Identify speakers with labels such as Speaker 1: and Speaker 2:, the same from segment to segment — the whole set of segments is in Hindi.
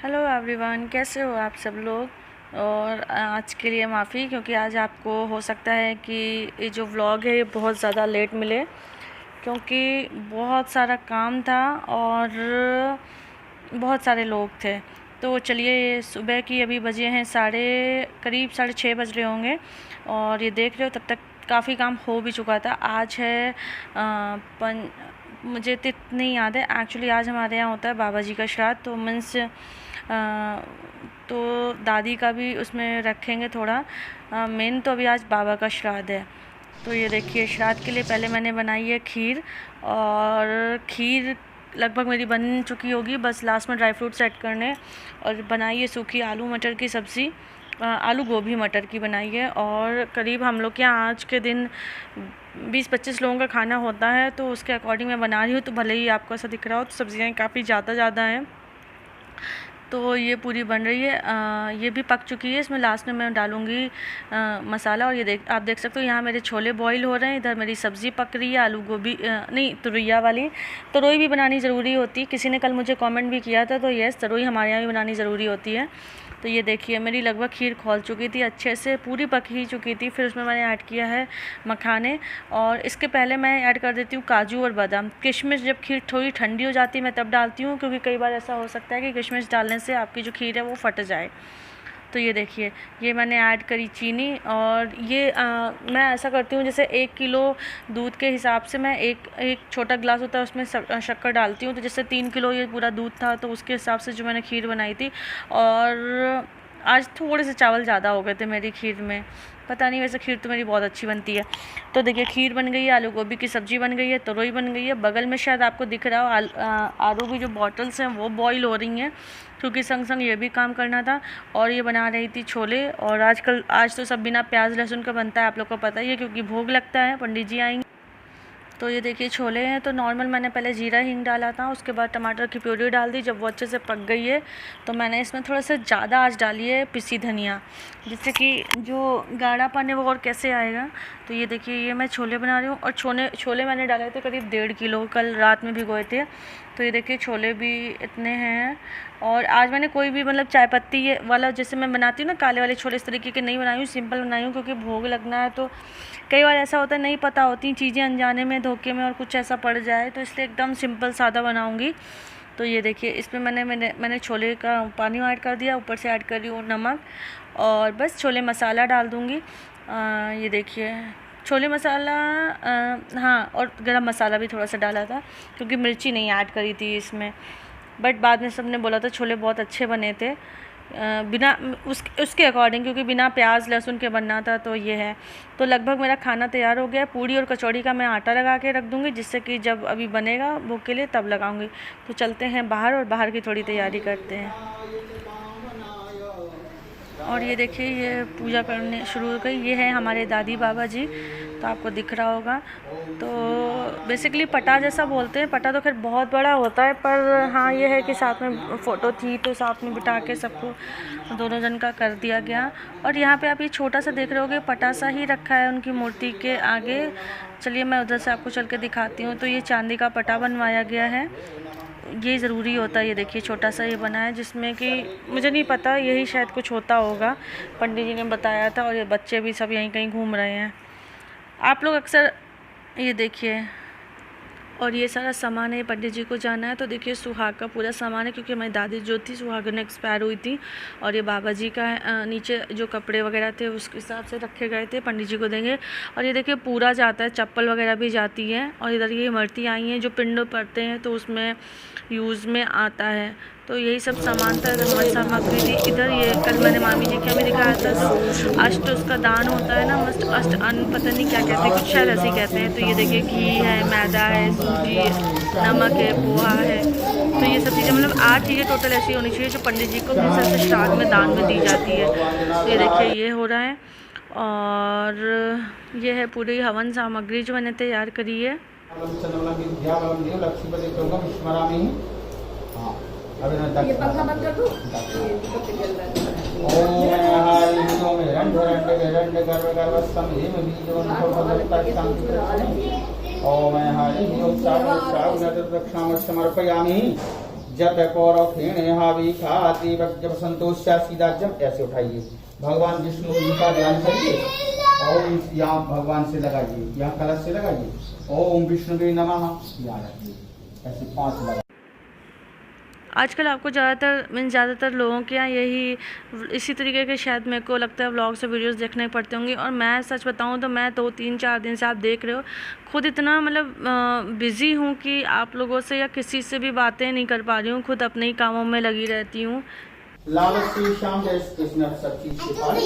Speaker 1: हेलो एवरीवन, कैसे हो आप सब लोग। और आज के लिए माफ़ी, क्योंकि आज आपको हो सकता है कि ये जो व्लॉग है ये बहुत ज़्यादा लेट मिले, क्योंकि बहुत सारा काम था और बहुत सारे लोग थे। तो चलिए, ये सुबह की अभी बजे हैं करीब 6:30 बज रहे होंगे, और ये देख रहे हो तब तक काफ़ी काम हो भी चुका था। आज है मुझे तो इतनी याद है, एक्चुअली आज हमारे यहाँ होता है बाबा जी का श्राद्ध, तो मीन्स तो दादी का भी उसमें रखेंगे थोड़ा। मेन तो अभी आज बाबा का श्राद्ध है। तो ये देखिए, श्राद्ध के लिए पहले मैंने बनाई है खीर, और खीर लगभग मेरी बन चुकी होगी, बस लास्ट में ड्राई फ्रूट्स ऐड करने। और बनाई है सूखी आलू मटर की सब्ज़ी, आलू गोभी मटर की बनाई है। और करीब हम लोग के यहाँ आज के दिन 20-25 लोगों का खाना होता है, तो उसके अकॉर्डिंग मैं बना रही हूँ। तो भले ही आपको ऐसा दिख रहा हो, तो सब्ज़ियाँ काफ़ी ज़्यादा हैं। तो ये पूरी बन रही है, ये भी पक चुकी है। इसमें लास्ट में मैं डालूँगी मसाला। और ये आप देख सकते हो, यहाँ मेरे छोले बॉईल हो रहे हैं, इधर मेरी सब्ज़ी पक रही है, आलू गोभी नहीं, तुरैया वाली। तरोई भी बनानी ज़रूरी होती है, किसी ने कल मुझे कमेंट भी किया था, तो यस, तरोई हमारे यहाँ भी बनानी ज़रूरी होती है। तो ये देखिए, मेरी लगभग खीर खौल चुकी थी, अच्छे से पूरी पक ही चुकी थी। फिर उसमें मैंने ऐड किया है मखाने, और इसके पहले मैं ऐड कर देती हूँ काजू और बादाम। किशमिश जब खीर थोड़ी ठंडी हो जाती है मैं तब डालती हूँ, क्योंकि कई बार ऐसा हो सकता है कि किशमिश डालने से आपकी जो खीर है वो फट जाए। तो ये देखिए, ये मैंने ऐड करी चीनी। और ये मैं ऐसा करती हूँ, जैसे 1 किलो दूध के हिसाब से मैं एक छोटा गिलास होता है उसमें शक्कर डालती हूँ। तो जैसे 3 किलो ये पूरा दूध था, तो उसके हिसाब से जो मैंने खीर बनाई थी। और आज थोड़े से चावल ज़्यादा हो गए थे मेरी खीर में, पता नहीं, वैसे खीर तो मेरी बहुत अच्छी बनती है। तो देखिए, खीर बन गई है, आलू गोभी की सब्ज़ी बन गई है, तरोई बन गई है। बगल में शायद आपको दिख रहा हो आलू की जो बॉटल्स हैं वो बॉईल हो रही हैं, क्योंकि संग संग ये भी काम करना था। और ये बना रही थी छोले। और आज तो सब बिना प्याज लहसुन का बनता है, आप लोग को पता ही है, क्योंकि भोग लगता है, पंडित जी आएंगे। तो ये देखिए, छोले हैं तो नॉर्मल मैंने पहले जीरा हींग डाला था, उसके बाद टमाटर की प्यूरी डाल दी। जब वो अच्छे से पक गई है तो मैंने इसमें थोड़ा सा ज़्यादा आज डाली है पिसी धनिया, जिससे कि जो गाढ़ापन है वो और कैसे आएगा। तो ये देखिए, ये मैं छोले बना रही हूँ। और छोले मैंने डाले थे करीब 1.5 किलो, कल रात में भिगोए थे। तो ये देखिए, छोले भी इतने हैं। और आज मैंने कोई भी मतलब चाय पत्ती वाला जैसे मैं बनाती हूँ ना, काले वाले छोले, इस तरीके के नहीं बनाई हूँ, सिंपल बनाई हूँ, क्योंकि भोग लगना है। तो कई बार ऐसा होता है, नहीं पता होती चीज़ें, अनजाने में धोखे में और कुछ ऐसा पड़ जाए, तो इसलिए एकदम सिंपल सादा बनाऊँगी। तो ये देखिए, इसमें मैंने छोले का पानी ऐड कर दिया, ऊपर से ऐड कर रही हूँ नमक, और बस छोले मसाला डाल दूँगी। ये देखिए, छोले मसाला, हाँ, और गरम मसाला भी थोड़ा सा डाला था, क्योंकि मिर्ची नहीं ऐड करी थी इसमें। बट बाद में सबने बोला था छोले बहुत अच्छे बने थे, बिना उसके अकॉर्डिंग, क्योंकि बिना प्याज लहसुन के बनना था। तो ये है। तो लगभग मेरा खाना तैयार हो गया है। पूड़ी और कचौड़ी का मैं आटा लगा के रख दूँगी, जिससे कि जब अभी बनेगा भोग के लिए तब लगाऊँगी। तो चलते हैं बाहर, और बाहर की थोड़ी तैयारी करते हैं। और ये देखिए, ये पूजा करने शुरू हो गई। ये है हमारे दादी बाबा जी, तो आपको दिख रहा होगा। तो बेसिकली पटा जैसा बोलते हैं, पटा तो खैर बहुत बड़ा होता है, पर हाँ ये है कि साथ में फ़ोटो थी तो साथ में बिठा के सबको दोनों जन का कर दिया गया। और यहाँ पे आप ये छोटा सा देख रहे होगे, पटा सा ही रखा है उनकी मूर्ति के आगे। चलिए, मैं उधर से आपको चल के दिखाती हूँ। तो ये चांदी का पटा बनवाया गया है, ये ज़रूरी होता है। ये देखिए, छोटा सा ये बना है, जिसमें कि मुझे नहीं पता, यही शायद कुछ होता होगा, पंडित जी ने बताया था। और ये बच्चे भी सब यहीं कहीं घूम रहे हैं, आप लोग अक्सर। ये देखिए, और ये सारा सामान है, पंडित जी को जाना है। तो देखिए, सुहाग का पूरा सामान है, क्योंकि हमारी दादी जो थी सुहागन एक्सपायर हुई थी। और ये बाबा जी का नीचे जो कपड़े वगैरह थे उसके हिसाब से रखे गए थे, पंडित जी को देंगे। और ये देखिए, पूरा जाता है, चप्पल वगैरह भी जाती है। और इधर ये इमरती आई हैं जो पिंड पड़ते हैं, तो उसमें यूज़ में आता है। तो यही सब सामान था, सामग्री थी। इधर ये कल मैंने मामी जी के हमें दिखाया था, जो अष्ट उसका दान होता है ना, मस्त अष्ट अन्न, पता नहीं क्या कहते हैं, कुछ शायद ऐसे ही कहते हैं। तो ये देखिए, घी है, मैदा है, सूजी, नमक है, पोहा है। तो ये सब चीज़ें, मतलब 8 चीज़ें टोटल ऐसी होनी चाहिए जो पंडित जी को अपने सर से श्राद्ध में दान में दी जाती है। तो ये देखिए, ये हो रहा है। और ये है पूरी हवन सामग्री जो मैंने तैयार करी है।
Speaker 2: ये पंखा बंद कर दूं?
Speaker 3: समर्पयामि।
Speaker 2: जब कौरव खेणे हावी खाती, जब संतोष सीधा जब ऐसे उठाइए, भगवान विष्णु जी का ध्यान करिए, ओम यहाँ भगवान से लगाइए, यहाँ कलश से लगाइए, ओम विष्णु नमः, यहाँ रखिए, ऐसे 5 लगा।
Speaker 1: आजकल आपको ज़्यादातर लोगों के यहाँ यही इसी तरीके के शायद मेरे को लगता है व्लॉग्स और वीडियोस देखने पड़ते होंगे। और मैं सच बताऊँ तो मैं 2-3-4 दिन से, आप देख रहे हो, खुद इतना मतलब बिज़ी हूँ कि आप लोगों से या किसी से भी बातें नहीं कर पा रही हूँ, खुद अपने ही कामों में लगी रहती हूँ।
Speaker 2: लालच से शाम कृष्ण सब चीज से पारी,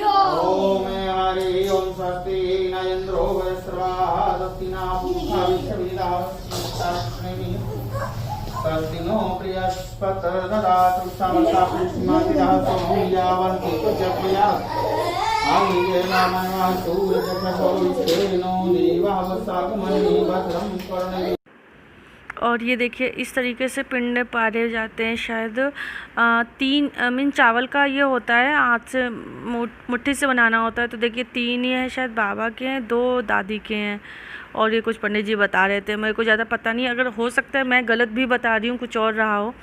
Speaker 2: ओम हरि ओम स्वस्ति न इंद्रो वस्त्रवादस्तिना भूखा विश्वविदास्मि स्वस्ति नो प्रियस्पत ददातु समता पुष्मातिदा सोमयावन्ति तुजप्रिया आंगिके नामन्वा सूर्यजठोरिष्ठेनो देवाः सागमनि भद्रं कर्णे।
Speaker 1: और ये देखिए इस तरीके से पिंड पारे जाते हैं। शायद 3 मीन चावल का ये होता है, हाथ से मुट्ठी से बनाना होता है। तो देखिए 3 ये है, शायद बाबा के हैं, 2 दादी के हैं, और ये कुछ पंडित जी बता रहे थे। मेरे को ज़्यादा पता नहीं, अगर हो सकता है मैं गलत भी बता रही हूँ, कुछ और रहा हो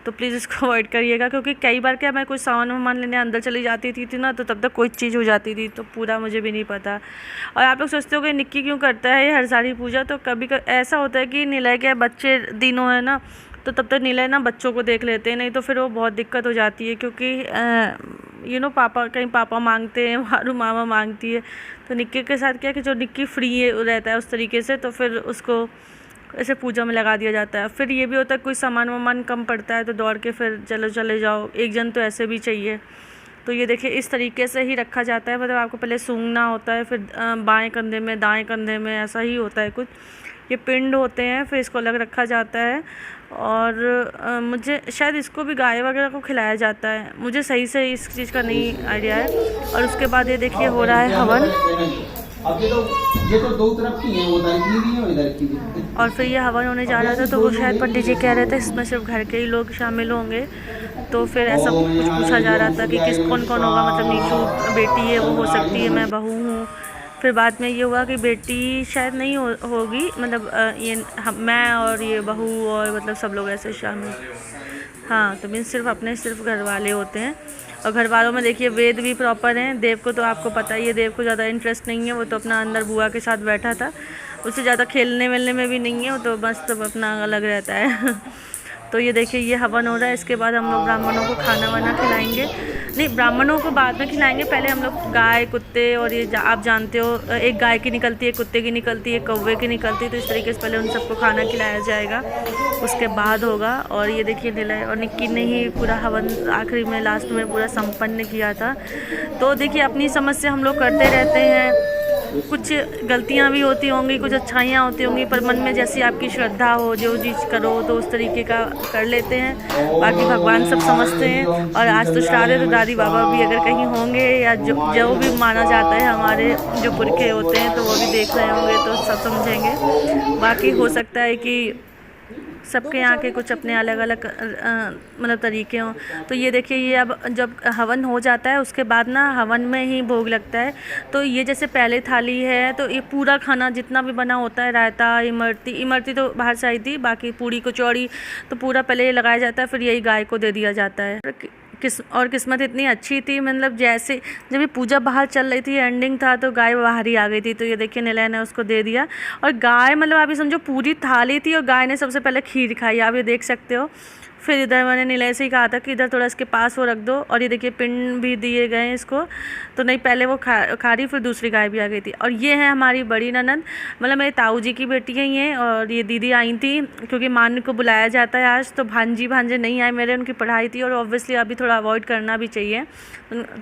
Speaker 1: तो प्लीज़ इसको अवॉइड करिएगा। क्योंकि कई बार क्या मैं कुछ सामान लेने अंदर चली जाती थी ना, तो तब तक कोई चीज़ हो जाती थी, तो पूरा मुझे भी नहीं पता। और आप लोग सोचते हो कि निक्की क्यों करता है ये हरसारी पूजा, तो कभी ऐसा होता है कि निलय के बच्चे दिनों है ना, तो तब तक निलय ना बच्चों को देख लेते हैं, नहीं तो फिर वो बहुत दिक्कत हो जाती है। क्योंकि पापा कहीं पापा मांगते हैं, मारू मामा मांगती है, तो निक्की के साथ क्या है कि जो निक्की फ्री रहता है उस तरीके से, तो फिर उसको ऐसे पूजा में लगा दिया जाता है। फिर ये भी होता है कोई सामान वामान कम पड़ता है तो दौड़ के फिर चलो चले जाओ, एक जन तो ऐसे भी चाहिए। तो ये देखिए इस तरीके से ही रखा जाता है, मतलब आपको पहले सूंघना होता है, फिर बाएं कंधे में दाएं कंधे में, ऐसा ही होता है कुछ। ये पिंड होते हैं, फिर इसको अलग रखा जाता है। और मुझे शायद इसको भी गाय वगैरह को खिलाया जाता है, मुझे सही से इस चीज़ का नहीं आइडिया है। और उसके बाद ये देखिए हो रहा है हवन।
Speaker 2: अब ये तो 2 तरफ की है, वो इधर की भी है इधर की भी।
Speaker 1: और फिर ये हवन होने जा रहा था, तो वो शायद पंडित जी कह रहे थे इसमें सिर्फ घर के ही लोग शामिल होंगे। तो फिर ऐसा कुछ पूछा जा रहा था कि कौन कौन होगा, मतलब नीशू बेटी है वो हो सकती है, मैं बहू हूँ। फिर बाद में ये हुआ कि बेटी शायद नहीं होगी, मतलब मैं और ये बहू और मतलब सब लोग ऐसे शामिल। हाँ, तो मीन्स सिर्फ घर वाले होते हैं। और घर वालों में देखिए वेद भी प्रॉपर हैं। देव को तो आपको पता ही है, देव को ज़्यादा इंटरेस्ट नहीं है, वो तो अपना अंदर बुआ के साथ बैठा था, उससे ज़्यादा खेलने वेलने में भी नहीं है, वो तो बस तब अपना अलग रहता है। तो ये देखिए ये हवन हो रहा है। इसके बाद हम लोग ब्राह्मणों को खाना वाना खिलाएंगे, नहीं ब्राह्मणों को बाद में खिलाएंगे, पहले हम लोग गाय कुत्ते, और ये आप जानते हो एक गाय की निकलती है, कुत्ते की निकलती है, कौवे की निकलती है, तो इस तरीके से पहले उन सबको खाना खिलाया जाएगा, उसके बाद होगा। और ये देखिए निलय और निक्की ने ही पूरा हवन आखिरी में लास्ट में पूरा संपन्न किया था। तो देखिए अपनी समझ से हम लोग करते रहते हैं, कुछ गलतियां भी होती होंगी, कुछ अच्छाइयाँ होती होंगी, पर मन में जैसी आपकी श्रद्धा हो, जो चीज़ करो तो उस तरीके का कर लेते हैं। बाकी भगवान सब समझते हैं। और आज तो श्राद्ध है, तो दादी बाबा भी अगर कहीं होंगे, या जो भी माना जाता है हमारे जो पुरखे होते हैं, तो वो भी देख रहे होंगे, तो सब समझेंगे। बाकी हो सकता है कि सबके यहाँ के कुछ अपने अलग अलग मतलब तरीके हों। तो ये देखिए ये अब जब हवन हो जाता है उसके बाद ना हवन में ही भोग लगता है। तो ये जैसे पहले थाली है, तो ये पूरा खाना जितना भी बना होता है, रायता, इमरती तो बाहर से आई थी, बाकी पूड़ी कचौड़ी तो पूरा पहले ये लगाया जाता है, फिर यही गाय को दे दिया जाता है। किस्मत इतनी अच्छी थी, मतलब जैसे जब ये पूजा बाहर चल रही थी, एंडिंग था, तो गाय बाहर ही आ गई थी। तो ये देखिए निलय ने उसको दे दिया, और गाय मतलब आप ये समझो पूरी थाली थी, और गाय ने सबसे पहले खीर खाई, आप ये देख सकते हो। फिर इधर मैंने निलय से ही कहा था कि इधर थोड़ा इसके पास वो रख दो। और ये देखिए पिंड भी दिए गए हैं इसको, तो नहीं पहले वो खा रही, फिर दूसरी गाय भी आ गई थी। और ये है हमारी बड़ी ननद, मतलब मेरे ताऊ जी की बेटी है ये। और ये दीदी आई थी क्योंकि मान को बुलाया जाता है आज, तो भांजे नहीं आए मेरे, उनकी पढ़ाई थी, और ऑब्वियसली अभी थोड़ा अवॉइड करना भी चाहिए।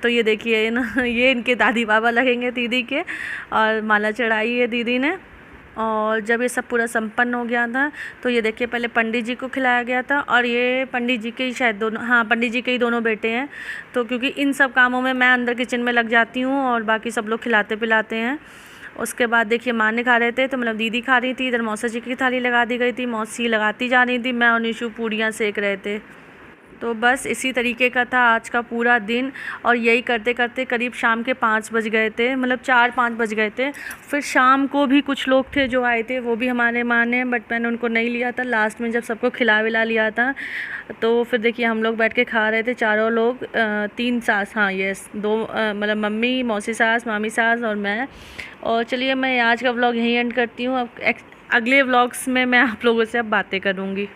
Speaker 1: तो ये देखिए ना, ये इनके दादी बाबा लगेंगे दीदी के, और माला चढ़ाई है दीदी ने। और जब ये सब पूरा संपन्न हो गया था, तो ये देखिए पहले पंडित जी को खिलाया गया था। और ये पंडित जी के ही शायद दोनों, हाँ पंडित जी के ही दोनों बेटे हैं। तो क्योंकि इन सब कामों में मैं अंदर किचन में लग जाती हूँ, और बाकी सब लोग खिलाते पिलाते हैं। उसके बाद देखिए माँ ने खा रहे थे, तो मतलब दीदी खा रही थी, इधर मौसा जी की थाली लगा दी गई थी, मौसी लगाती जा रही थी, मैं और निशु पूड़ियाँ सेक रहे थे। तो बस इसी तरीके का था आज का पूरा दिन, और यही करते करते करीब शाम के 5 बज गए थे, मतलब 4-5 बज गए थे। फिर शाम को भी कुछ लोग थे जो आए थे, वो भी हमारे माने, बट मैंने उनको नहीं लिया था। लास्ट में जब सबको खिला विला लिया था तो फिर देखिए हम लोग बैठ के खा रहे थे चारों लोग, 3 सास, हाँ यस 2, मतलब मम्मी, मौसी सास, मामी सास और मैं। और चलिए मैं आज का व्लॉग यहीं एंड करती हूँ। अब अगले व्लॉग्स में मैं आप लोगों से अब बातें करूँगी।